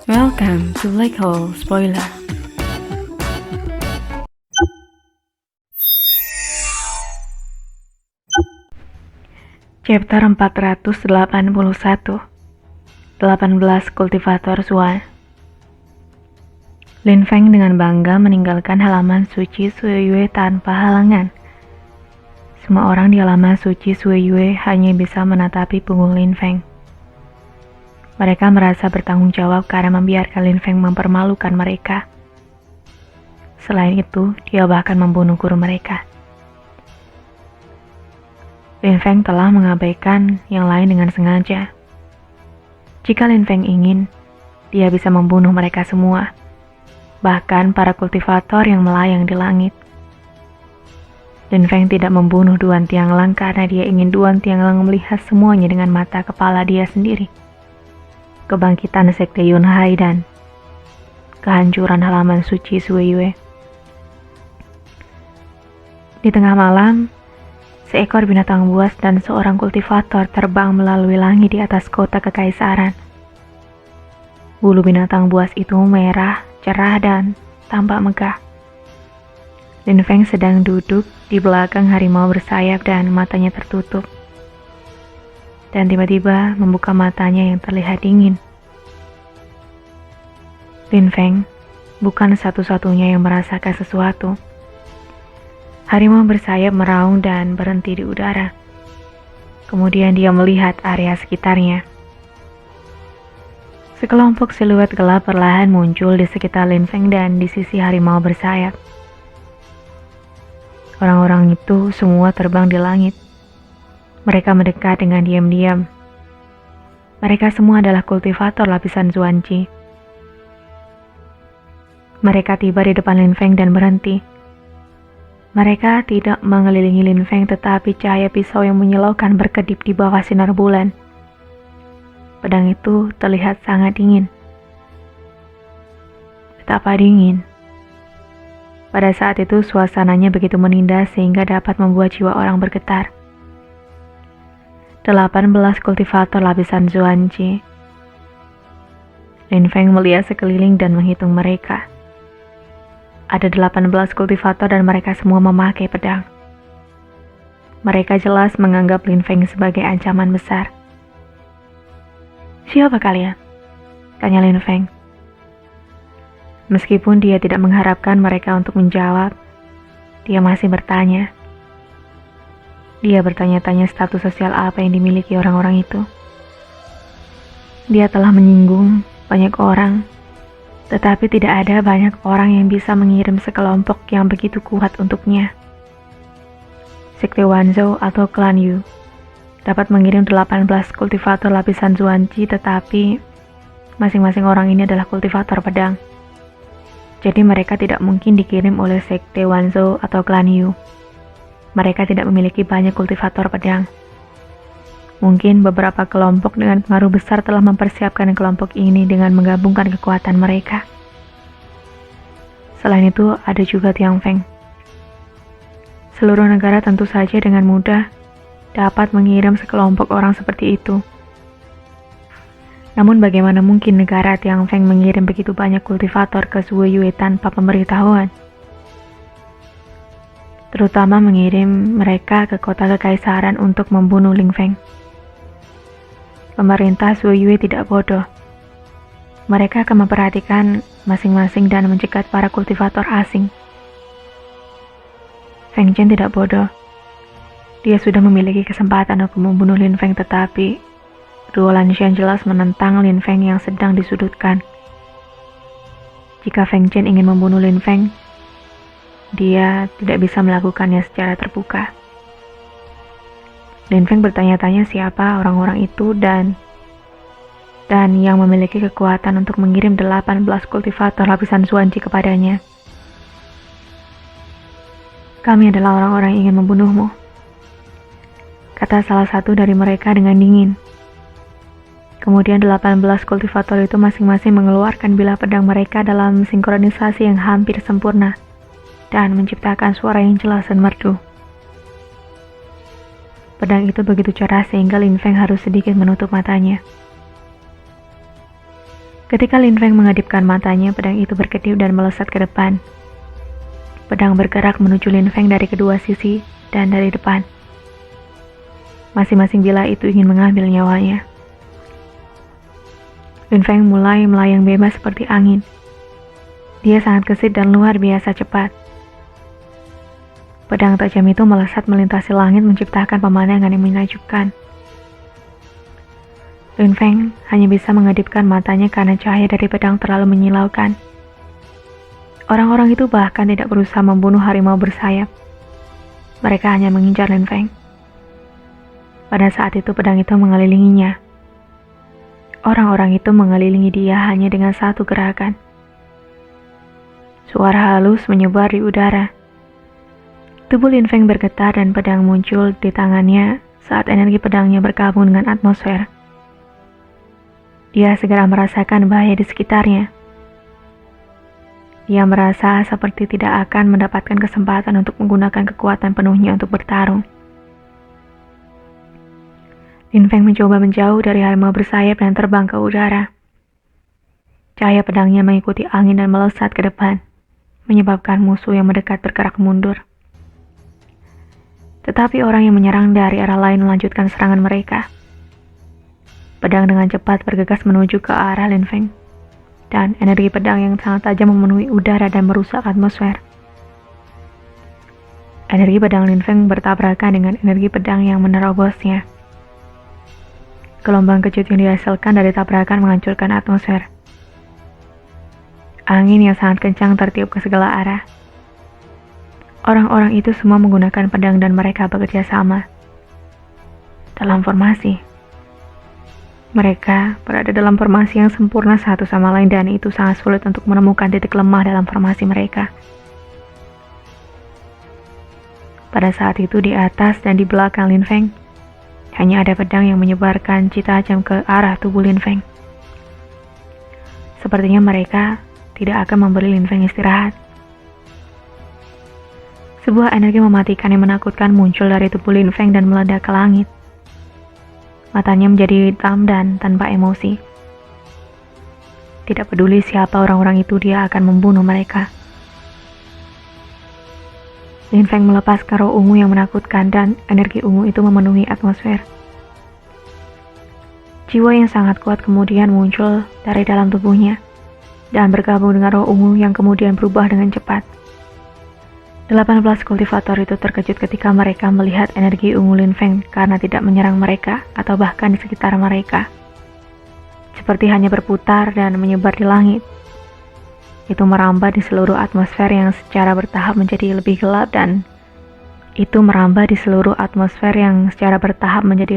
Welcome to Black Hole Spoiler. Chapter 481 18 Kultivator Zuan. Lin Feng dengan bangga meninggalkan halaman suci Suiyue tanpa halangan. Semua orang di halaman suci Suiyue hanya bisa menatapi punggung Lin Feng. Mereka merasa bertanggung jawab karena membiarkan Lin Feng mempermalukan mereka. Selain itu, dia bahkan membunuh guru mereka. Lin Feng telah mengabaikan yang lain dengan sengaja. Jika Lin Feng ingin, dia bisa membunuh mereka semua, bahkan para kultivator yang melayang di langit. Lin Feng tidak membunuh Duan Tianglang karena dia ingin Duan Tianglang melihat semuanya dengan mata kepala dia sendiri. Kebangkitan Sekte Yunhai dan kehancuran halaman suci Suiyue. Di tengah malam, seekor binatang buas dan seorang kultivator terbang melalui langit di atas kota kekaisaran. Bulu binatang buas itu merah, cerah, dan tampak megah. Lin Feng sedang duduk di belakang harimau bersayap dan matanya tertutup. Dan tiba-tiba membuka matanya yang terlihat dingin. Lin Feng bukan satu-satunya yang merasakan sesuatu. Harimau bersayap meraung dan berhenti di udara. Kemudian dia melihat area sekitarnya. Sekelompok siluet gelap perlahan muncul di sekitar Lin Feng dan di sisi harimau bersayap. Orang-orang itu semua terbang di langit. Mereka mendekat dengan diam-diam. Mereka semua adalah kultivator lapisan Zuanqi. Mereka tiba di depan Lin Feng dan berhenti. Mereka tidak mengelilingi Lin Feng, tetapi cahaya pisau yang menyilaukan berkedip di bawah sinar bulan. Pedang itu terlihat sangat dingin. Betapa dingin. Pada saat itu suasananya begitu menindas sehingga dapat membuat jiwa orang bergetar. 18 kultivator lapisan Zuanqi. Lin Feng melihat sekeliling dan menghitung mereka. Ada 18 kultivator dan mereka semua memakai pedang. Mereka jelas menganggap Lin Feng sebagai ancaman besar. "Siapa kalian?" tanya Lin Feng. Meskipun dia tidak mengharapkan mereka untuk menjawab, dia masih bertanya. Dia bertanya-tanya status sosial apa yang dimiliki orang-orang itu. Dia telah menyinggung banyak orang, tetapi tidak ada banyak orang yang bisa mengirim sekelompok yang begitu kuat untuknya. Sekte Wanzhou atau klan Yu dapat mengirim 18 kultivator lapisan Zuanqi, tetapi masing-masing orang ini adalah kultivator pedang. Jadi mereka tidak mungkin dikirim oleh Sekte Wanzhou atau klan Yu. Mereka tidak memiliki banyak kultivator pedang. Mungkin beberapa kelompok dengan pengaruh besar telah mempersiapkan kelompok ini dengan menggabungkan kekuatan mereka. Selain itu, ada juga Tiang Feng. Seluruh negara tentu saja dengan mudah dapat mengirim sekelompok orang seperti itu. Namun bagaimana mungkin negara Tiang Feng mengirim begitu banyak kultivator ke Suiyue tanpa pemberitahuan? Terutama mengirim mereka ke kota kekaisaran untuk membunuh Lin Feng. Pemerintah Suiyue tidak bodoh. Mereka akan memperhatikan masing-masing dan mencegat para kultivator asing. Feng Chen tidak bodoh. Dia sudah memiliki kesempatan untuk membunuh Lin Feng, tetapi Duo Lanxian jelas menentang Lin Feng yang sedang disudutkan. Jika Feng Chen ingin membunuh Lin Feng, dia tidak bisa melakukannya secara terbuka. Lin Feng bertanya-tanya siapa orang-orang itu dan yang memiliki kekuatan untuk mengirim 18 kultivator lapisan Zuanqi kepadanya. "Kami adalah orang-orang yang ingin membunuhmu," kata salah satu dari mereka dengan dingin. Kemudian 18 kultivator itu masing-masing mengeluarkan bilah pedang mereka dalam sinkronisasi yang hampir sempurna dan menciptakan suara yang jelas dan merdu. Pedang itu begitu cerah sehingga Lin Feng harus sedikit menutup matanya. Ketika Lin Feng mengedipkan matanya, pedang itu berkedip dan melesat ke depan. Pedang bergerak menuju Lin Feng dari kedua sisi dan dari depan. Masing-masing bilah itu ingin mengambil nyawanya. Lin Feng mulai melayang bebas seperti angin. Dia sangat gesit dan luar biasa cepat. Pedang tajam itu melesat melintasi langit menciptakan pemandangan yang menakjubkan. Lin Feng hanya bisa mengedipkan matanya karena cahaya dari pedang terlalu menyilaukan. Orang-orang itu bahkan tidak berusaha membunuh harimau bersayap. Mereka hanya mengincar Lin Feng. Pada saat itu pedang itu mengelilinginya. Orang-orang itu mengelilingi dia hanya dengan satu gerakan. Suara halus menyebar di udara. Tubuh Lin Feng bergetar dan pedang muncul di tangannya saat energi pedangnya bergabung dengan atmosfer. Dia segera merasakan bahaya di sekitarnya. Dia merasa seperti tidak akan mendapatkan kesempatan untuk menggunakan kekuatan penuhnya untuk bertarung. Lin Feng mencoba menjauh dari harimau bersayap dan terbang ke udara. Cahaya pedangnya mengikuti angin dan melesat ke depan, menyebabkan musuh yang mendekat bergerak mundur. Tetapi orang yang menyerang dari arah lain melanjutkan serangan mereka. Pedang dengan cepat bergegas menuju ke arah Lin Feng, dan energi pedang yang sangat tajam memenuhi udara dan merusak atmosfer. Energi pedang Lin Feng bertabrakan dengan energi pedang yang menerobosnya. Gelombang kejut yang dihasilkan dari tabrakan menghancurkan atmosfer. Angin yang sangat kencang tertiup ke segala arah. Orang-orang itu semua menggunakan pedang dan mereka bekerja sama dalam formasi. Mereka berada dalam formasi yang sempurna satu sama lain dan itu sangat sulit untuk menemukan titik lemah dalam formasi mereka. Pada saat itu di atas dan di belakang Lin Feng, hanya ada pedang yang menyebarkan cita tajam ke arah tubuh Lin Feng. Sepertinya mereka tidak akan memberi Lin Feng istirahat. Sebuah energi mematikan yang menakutkan muncul dari tubuh Lin Feng dan meledak ke langit. Matanya menjadi hitam dan tanpa emosi. Tidak peduli siapa orang-orang itu, dia akan membunuh mereka. Lin Feng melepaskan roh ungu yang menakutkan dan energi ungu itu memenuhi atmosfer. Jiwa yang sangat kuat kemudian muncul dari dalam tubuhnya dan bergabung dengan roh ungu yang kemudian berubah dengan cepat. 18 kultivator itu terkejut ketika mereka melihat energi ungu Lin Feng karena tidak menyerang mereka atau bahkan di sekitar mereka. Seperti hanya berputar dan menyebar di langit. Itu merambah di seluruh atmosfer yang secara bertahap menjadi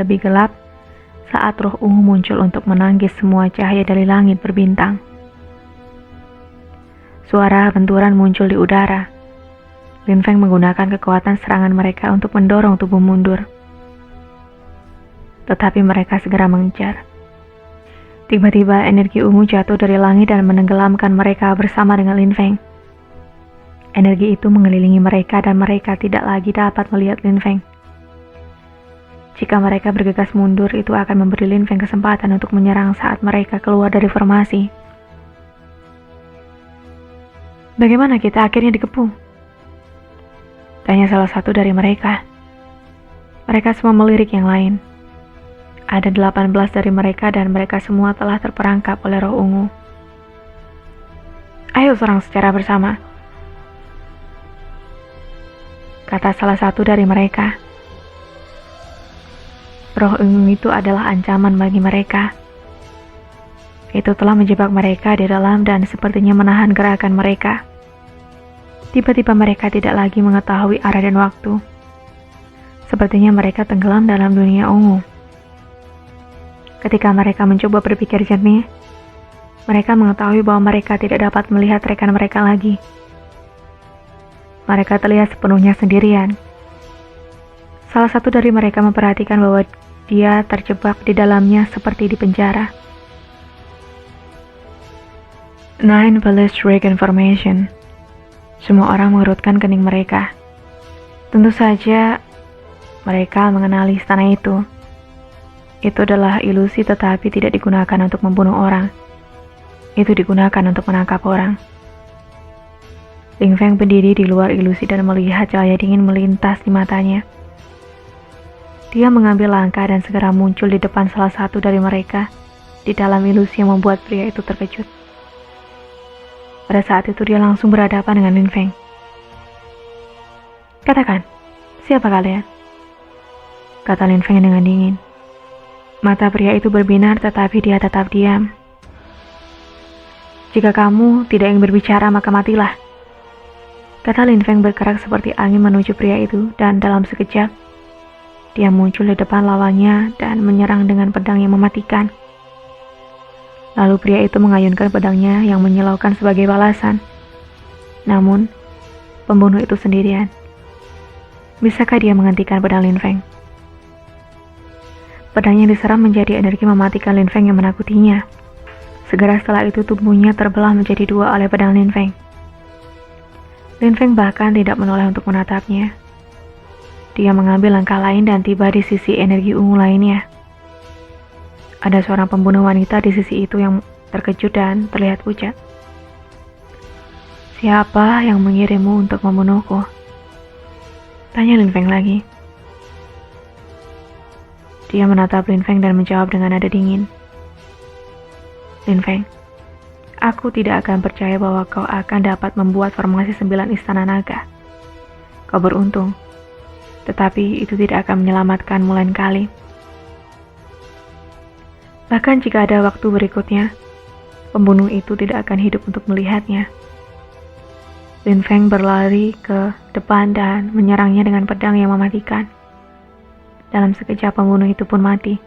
lebih gelap saat roh ungu muncul untuk menangkis semua cahaya dari langit berbintang. Suara benturan muncul di udara. Lin Feng menggunakan kekuatan serangan mereka untuk mendorong tubuh mundur. Tetapi mereka segera mengejar. Tiba-tiba energi ungu jatuh dari langit dan menenggelamkan mereka bersama dengan Lin Feng. Energi itu mengelilingi mereka dan mereka tidak lagi dapat melihat Lin Feng. Jika mereka bergegas mundur, itu akan memberi Lin Feng kesempatan untuk menyerang saat mereka keluar dari formasi. Bagaimana kita akhirnya dikepung? Tanya salah satu dari mereka. Mereka semua melirik yang lain. Ada 18 dari mereka dan mereka semua telah terperangkap oleh roh ungu. Ayo serang secara bersama, kata salah satu dari mereka. Roh ungu itu adalah ancaman bagi mereka. Itu telah menjebak mereka di dalam dan sepertinya menahan gerakan mereka. Tiba-tiba mereka tidak lagi mengetahui arah dan waktu. Sepertinya mereka tenggelam dalam dunia ungu. Ketika mereka mencoba berpikir jernih, mereka mengetahui bahwa mereka tidak dapat melihat rekan mereka lagi. Mereka terlihat sepenuhnya sendirian. Salah satu dari mereka memperhatikan bahwa dia terjebak di dalamnya seperti di penjara. 9 Village Dragon Formation. Semua orang mengerutkan kening mereka. Tentu saja mereka mengenali istana itu. Itu adalah ilusi tetapi tidak digunakan untuk membunuh orang. itu digunakan untuk menangkap orang. Ling Feng berdiri di luar ilusi dan melihat cahaya dingin melintas di matanya. Dia mengambil langkah dan segera muncul di depan salah satu dari mereka di dalam ilusi yang membuat pria itu terkejut. Pada saat itu dia langsung berhadapan dengan Ling Feng. "Katakan, siapa kalian?" kata Ling Feng dengan dingin. Mata pria itu berbinar tetapi dia tetap diam. "Jika kamu tidak ingin berbicara maka matilah," kata Ling Feng bergerak seperti angin menuju pria itu, dan dalam sekejap dia muncul di depan lawannya dan menyerang dengan pedang yang mematikan. Lalu pria itu mengayunkan pedangnya yang menyilaukan sebagai balasan. Namun, pembunuh itu sendirian. Bisakah dia menghentikan pedang Ling Feng? Pedang yang diserang menjadi energi mematikan Ling Feng yang menakutinya. Segera setelah itu tubuhnya terbelah menjadi dua oleh pedang Ling Feng. Ling Feng bahkan tidak menoleh untuk menatapnya. Dia mengambil langkah lain dan tiba di sisi energi ungu lainnya. Ada seorang pembunuh wanita di sisi itu yang terkejut dan terlihat pucat. "Siapa yang mengirimmu untuk membunuhku?" tanya Ling Feng lagi. Dia menatap Ling Feng dan menjawab dengan nada dingin. "Ling Feng, aku tidak akan percaya bahwa kau akan dapat membuat formasi 9 istana naga. Kau beruntung, tetapi itu tidak akan menyelamatkanmu lain kali. Bahkan jika ada waktu berikutnya, pembunuh itu tidak akan hidup untuk melihatnya." Ling Feng berlari ke depan dan menyerangnya dengan pedang yang mematikan. Dalam sekejap pembunuh itu pun mati.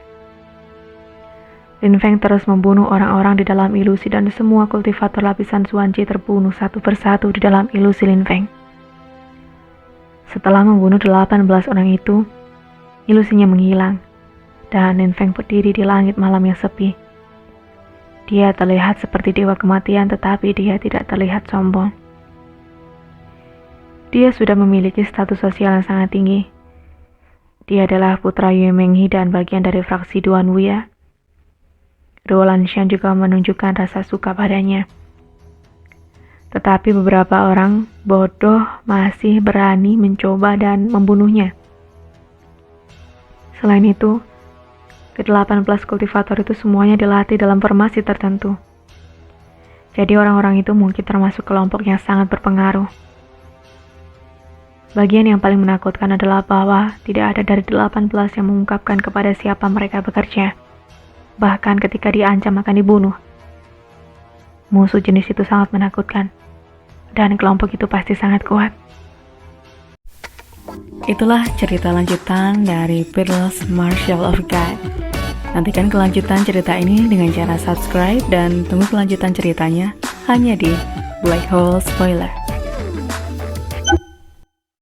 Ling Feng terus membunuh orang-orang di dalam ilusi dan semua kultivator lapisan Xuanji terbunuh satu persatu di dalam ilusi Ling Feng. Setelah membunuh 18 orang itu, ilusinya menghilang. Dan Ling Feng berdiri di langit malam yang sepi. Dia terlihat seperti dewa kematian, tetapi dia tidak terlihat sombong. Dia sudah memiliki status sosial yang sangat tinggi. Dia adalah putra Yue Menghi dan bagian dari fraksi Duan Wuya. Duo Lanshan juga menunjukkan rasa suka padanya. Tetapi beberapa orang bodoh masih berani mencoba dan membunuhnya. Selain itu, ke-18 kultivator itu semuanya dilatih dalam formasi tertentu. Jadi orang-orang itu mungkin termasuk kelompok yang sangat berpengaruh. Bagian yang paling menakutkan adalah bahwa tidak ada dari 18 yang mengungkapkan kepada siapa mereka bekerja. Bahkan ketika diancam akan dibunuh. Musuh jenis itu sangat menakutkan. Dan kelompok itu pasti sangat kuat. Itulah cerita lanjutan dari Peerless Martial of God. Nantikan kelanjutan cerita ini dengan cara subscribe dan tunggu kelanjutan ceritanya hanya di Black Hole Spoiler.